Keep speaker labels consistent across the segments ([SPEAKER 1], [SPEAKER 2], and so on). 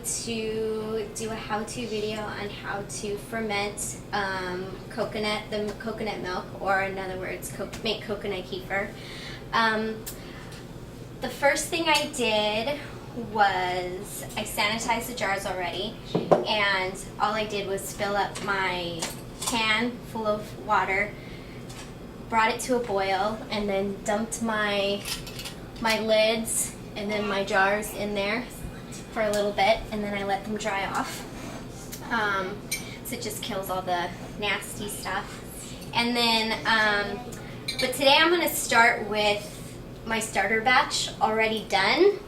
[SPEAKER 1] to do a how-to video on how to ferment the coconut milk, or in other words, make coconut kefir. The first thing I did was I sanitized the jars already, and all I did was fill up my pan full of water, brought it to a boil, and then dumped my lids and then my jars in there for a little bit, and then I let them dry off. So it just kills all the nasty stuff. And then, but today I'm going to start with my starter batch already done.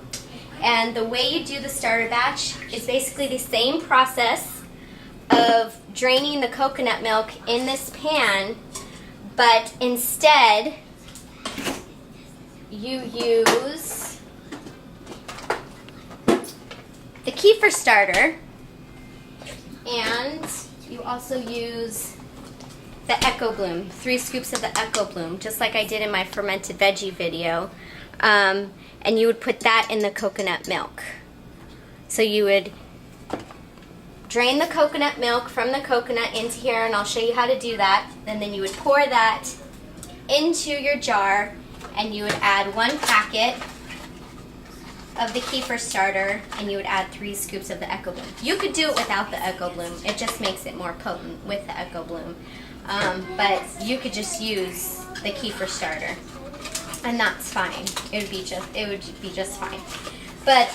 [SPEAKER 1] And the way you do the starter batch is basically the same process of draining the coconut milk in this pan, but instead you use the kefir starter, and you also use the Echo Bloom, 3 scoops of the Echo Bloom, just like I did in my fermented veggie video. And you would put that in the coconut milk. So you would drain the coconut milk from the coconut into here, and I'll show you how to do that. And then you would pour that into your jar, and you would add 1 packet of the kefir starter, and you would add 3 scoops of the Echo Bloom. You could do it without the Echo Bloom. It just makes it more potent with the Echo Bloom. But you could just use the kefir starter, and that's fine. It would be just fine. But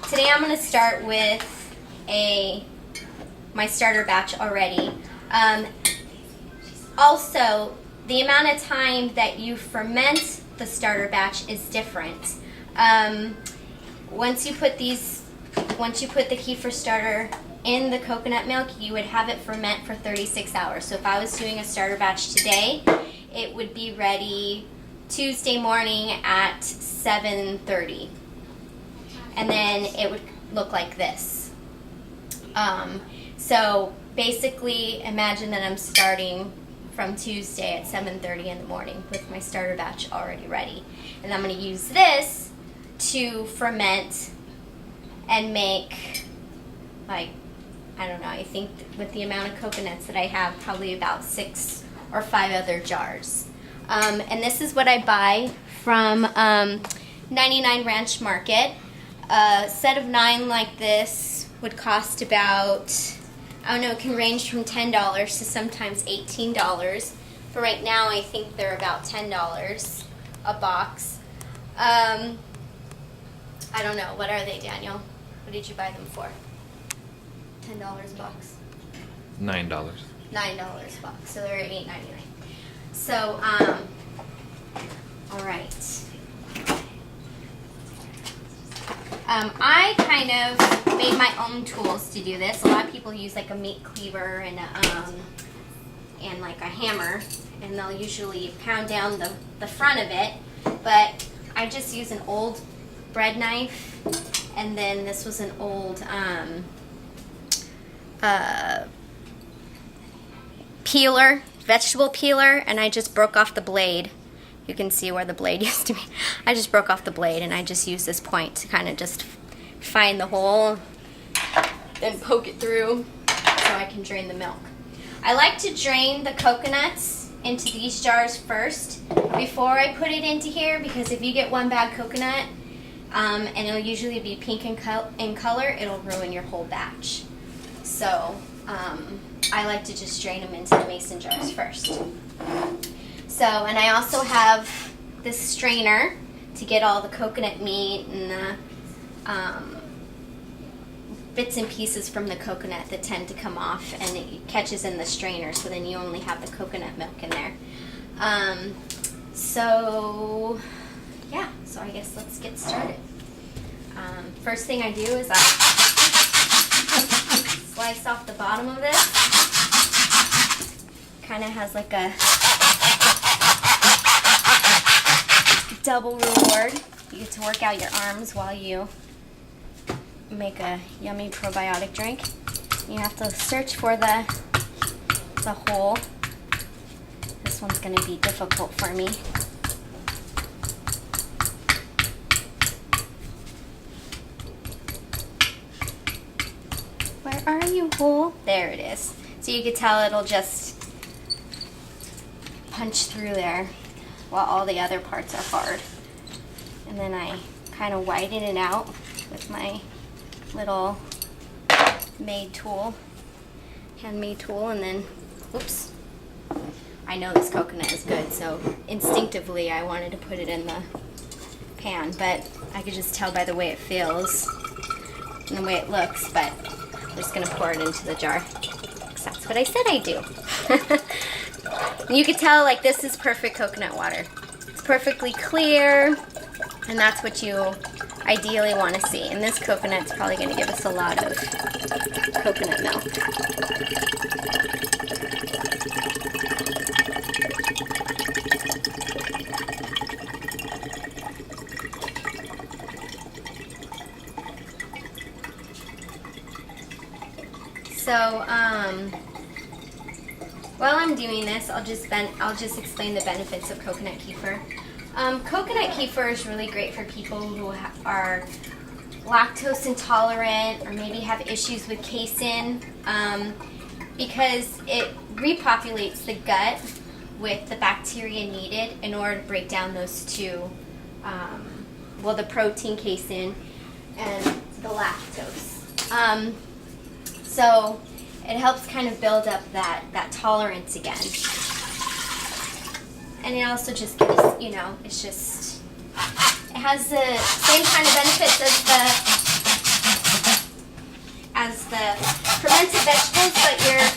[SPEAKER 1] today I'm going to start with my starter batch already. Also, the amount of time that you ferment the starter batch is different. Once you put the kefir starter in the coconut milk, you would have it ferment for 36 hours. So if I was doing a starter batch today, it would be ready Tuesday morning at 7:30, and then it would look like this. So basically, imagine that I'm starting from Tuesday at 7:30 in the morning with my starter batch already ready, and I'm going to use this to ferment and make, like, I don't know, I think with the amount of coconuts that I have, probably about 6 or 5 other jars. And this is what I buy from 99 Ranch Market. A set of 9 like this would cost about, I don't know, it can range from $10 to sometimes $18. But right now I think they're about $10 a box. I don't know, what are they, Daniel? What did you buy them for? $10 a box?
[SPEAKER 2] $9.
[SPEAKER 1] $9 a box, so they're $8.99. So, all right. I kind of made my own tools to do this. A lot of people use like a meat cleaver and like a hammer, and they'll usually pound down the front of it. But I just use an old bread knife, and then this was an old peeler, vegetable peeler, and I just broke off the blade. You can see where the blade used to be. I just broke off the blade, and I just used this point to kind of just find the hole, then poke it through so I can drain the milk. I like to drain the coconuts into these jars first before I put it into here, because if you get one bad coconut, and it'll usually be pink in color, it'll ruin your whole batch. So I like to just drain them into the mason jars first. So, and I also have this strainer to get all the coconut meat and the bits and pieces from the coconut that tend to come off, and it catches in the strainer, so then you only have the coconut milk in there. So, yeah, so I guess let's get started. First thing I do is I slice off the bottom of this. Kind of has like a double reward. You get to work out your arms while you make a yummy probiotic drink. You have to search for the hole. This one's going to be difficult for me. are you, hole? There it is. So you can tell it'll just punch through there while all the other parts are hard. And then I kind of widen it out with my little handmade tool, and then, oops, I know this coconut is good, so instinctively I wanted to put it in the pan, but I could just tell by the way it feels and the way it looks, but I'm just gonna pour it into the jar, because that's what I said I'd do. You could tell, like, this is perfect coconut water. It's perfectly clear, and that's what you ideally want to see. And this coconut's probably going to give us a lot of coconut milk. So, while I'm doing this, I'll just explain the benefits of coconut kefir. Coconut kefir is really great for people who are lactose intolerant or maybe have issues with casein, because it repopulates the gut with the bacteria needed in order to break down those two, well, the protein casein and the lactose. So it helps kind of build up that tolerance again. And it also just gives, you know, it has the same kind of benefits as the fermented vegetables, but you're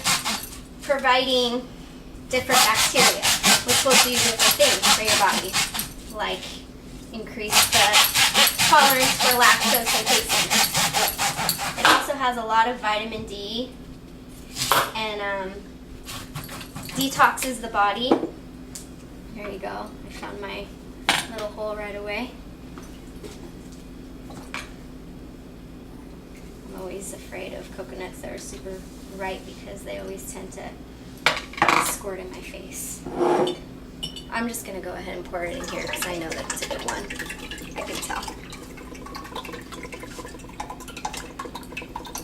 [SPEAKER 1] providing different bacteria, which will do different things for your body, like increase the tolerance for lactose and casein. It also has a lot of vitamin D and detoxes the body. There you go. I found my little hole right away. I'm always afraid of coconuts that are super ripe because they always tend to squirt in my face. I'm just going to go ahead and pour it in here because I know that it's a good one. I can tell.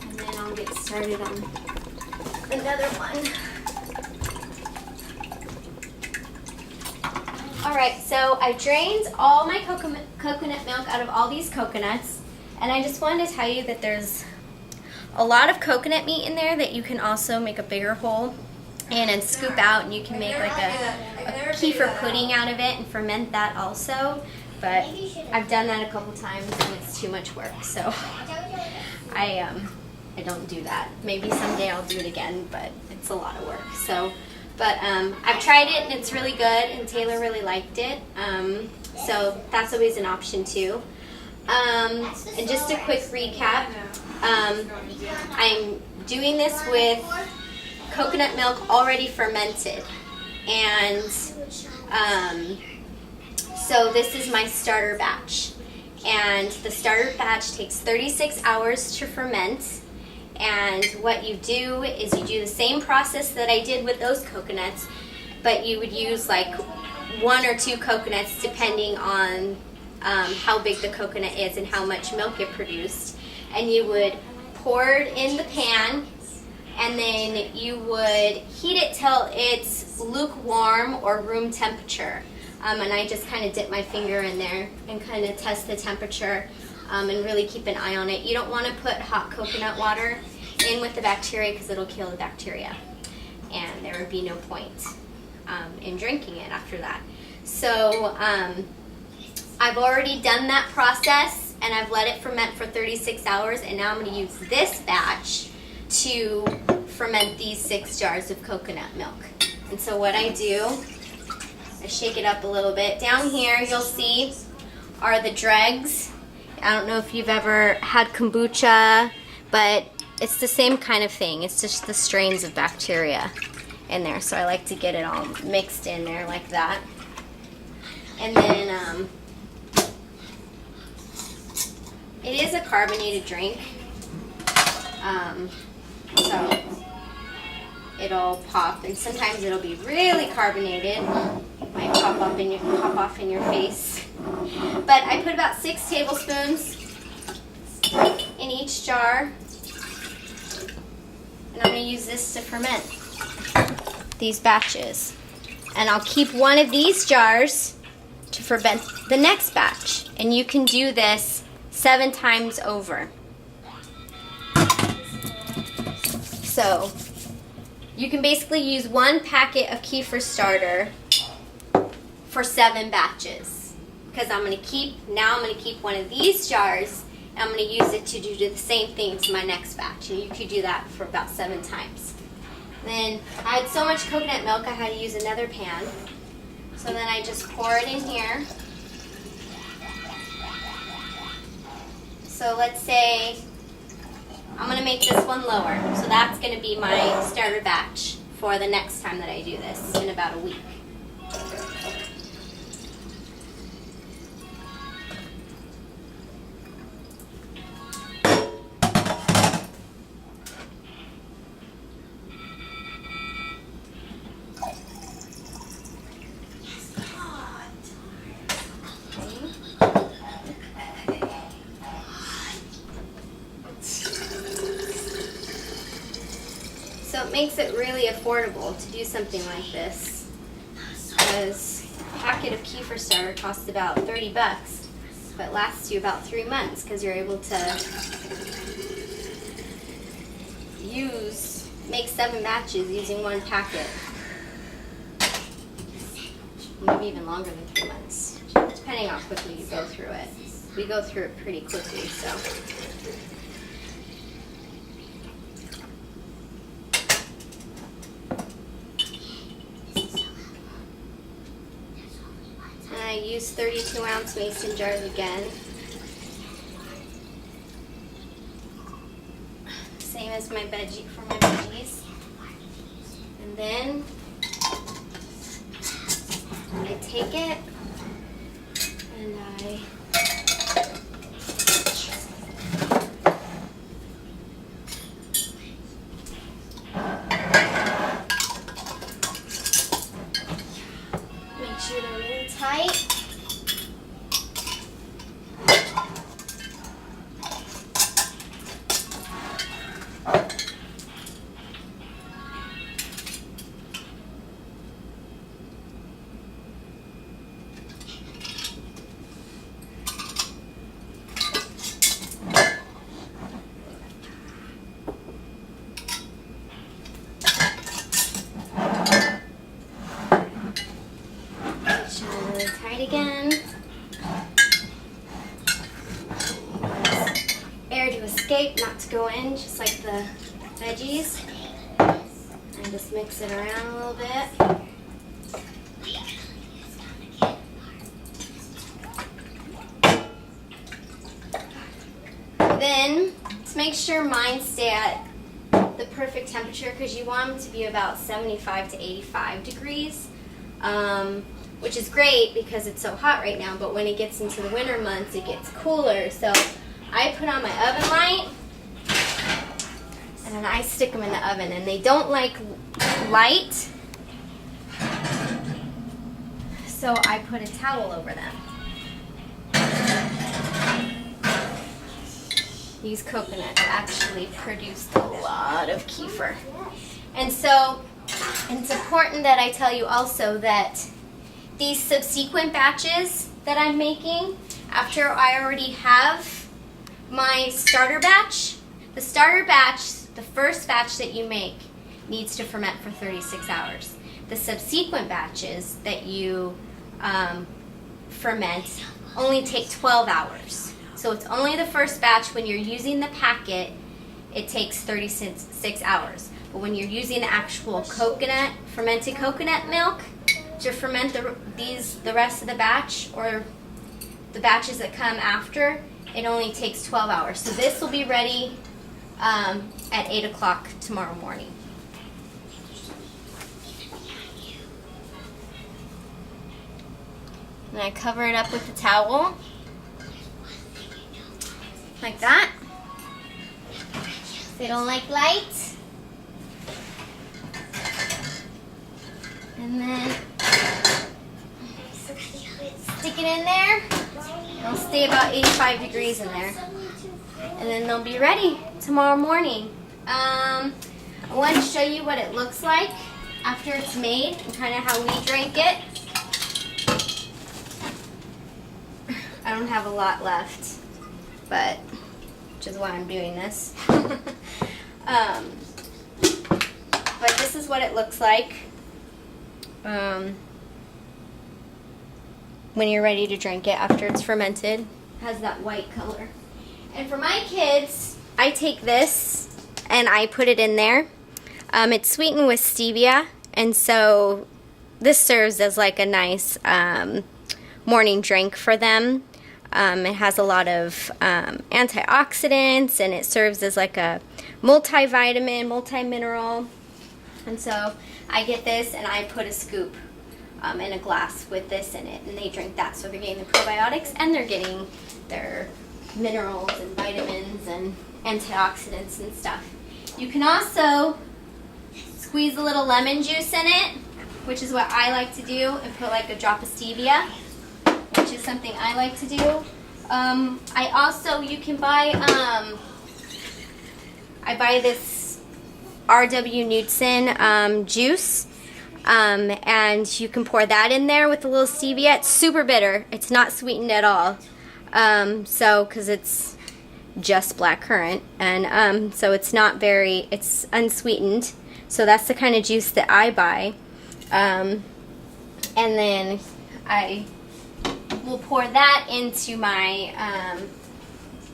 [SPEAKER 1] And then I'll get started on another one. Alright, so I drained all my coconut milk out of all these coconuts, and I just wanted to tell you that there's a lot of coconut meat in there that you can also make a bigger hole in and scoop out, and you can make like a kefir pudding out of it and ferment that also. But I've done that a couple times and it's too much work, so I don't do that. Maybe someday I'll do it again, but it's a lot of work. So. But I've tried it and it's really good, and Taylor really liked it. So that's always an option too. And just a quick recap. I'm doing this with coconut milk already fermented. And so this is my starter batch. And the starter batch takes 36 hours to ferment. And what you do is you do the same process that I did with those coconuts, but you would use like 1 or 2 coconuts depending on how big the coconut is and how much milk it produced. And you would pour it in the pan, and then you would heat it till it's lukewarm or room temperature. And I just kind of dip my finger in there and kind of test the temperature. And really keep an eye on it. You don't want to put hot coconut water in with the bacteria because it'll kill the bacteria, and there would be no point in drinking it after that. So I've already done that process, and I've let it ferment for 36 hours, and now I'm going to use this batch to ferment these 6 jars of coconut milk. And so what I do, I shake it up a little bit. Down here you'll see are the dregs. I don't know if you've ever had kombucha, but it's the same kind of thing. It's just the strains of bacteria in there. So I like to get it all mixed in there like that. And then it is a carbonated drink. So it'll pop, and sometimes it'll be really carbonated. It might pop off in your face. But I put about 6 tablespoons in each jar. going to use this to ferment these batches. And I'll keep one of these jars to ferment the next batch. And you can do this 7 times over. So you can basically use 1 packet of kefir starter for 7 batches. Because I'm going to keep one of these jars, and I'm going to use it to do the same thing to my next batch. And you could do that for about 7 times. Then I had so much coconut milk I had to use another pan. So then I just pour it in here. So let's say I'm going to make this one lower. So that's going to be my starter batch for the next time that I do this in about a week. So it makes it really affordable to do something like this, because a packet of kefir starter costs about 30 bucks, but lasts you about 3 months because you're able to make 7 batches using 1 packet. Maybe even longer than 3 months, depending how quickly you go through it. We go through it pretty quickly, so. I use 32-ounce mason jars again. Same as my veggies. And then I take it and I make sure they're really tight. Again. Air to escape, not to go in, just like the veggies. And just mix it around a little bit. Then, to make sure mine stay at the perfect temperature, because you want them to be about 75 to 85 degrees. Which is great because it's so hot right now, but when it gets into the winter months, it gets cooler. So I put on my oven light, and then I stick them in the oven, and they don't like light, so I put a towel over them. These coconuts actually produced a lot of kefir. And so it's important that I tell you also that these subsequent batches that I'm making, after I already have my starter batch, the starter batch, the first batch that you make, needs to ferment for 36 hours. The subsequent batches that you ferment only take 12 hours. So it's only the first batch. When you're using the packet, it takes 36 hours. But when you're using the actual coconut, fermented coconut milk, to ferment the rest of the batch, or the batches that come after, it only takes 12 hours. So this will be ready at 8 o'clock tomorrow morning. And I cover it up with the towel, like that. They don't like light. And then stick it in there. It'll stay about 85 degrees in there. And then they'll be ready tomorrow morning. I I want to show you what it looks like after it's made and kind of how we drink it. I don't have a lot left, but which is why I'm doing this. But this is what it looks like when you're ready to drink it after it's fermented. It has that white color. And for my kids, I take this and I put it in there. It's sweetened with stevia, and so this serves as like a nice morning drink for them. It has a lot of antioxidants, and it serves as like a multivitamin, multi-mineral. And so I get this and I put a scoop in a glass with this in it, and they drink that. So they're getting the probiotics and they're getting their minerals and vitamins and antioxidants and stuff. You can also squeeze a little lemon juice in it, which is what I like to do, and put like a drop of stevia, which is something I like to do. I also, you can buy, I buy this R.W. Knudsen juice, and you can pour that in there with a little stevia. It's super bitter. It's not sweetened at all, because it's just blackcurrant, and so it's not very, it's unsweetened. So that's the kind of juice that I buy, and then I will pour that into my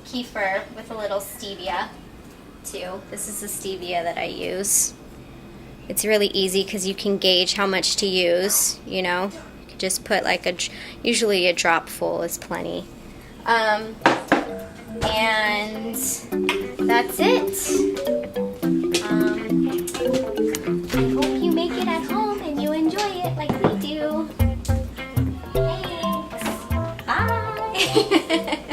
[SPEAKER 1] kefir with a little stevia too. This is the stevia that I use. It's really easy because you can gauge how much to use, you know. You can just put like usually a drop full is plenty. And that's it. I hope you make it at home and you enjoy it like we do. Thanks. Bye.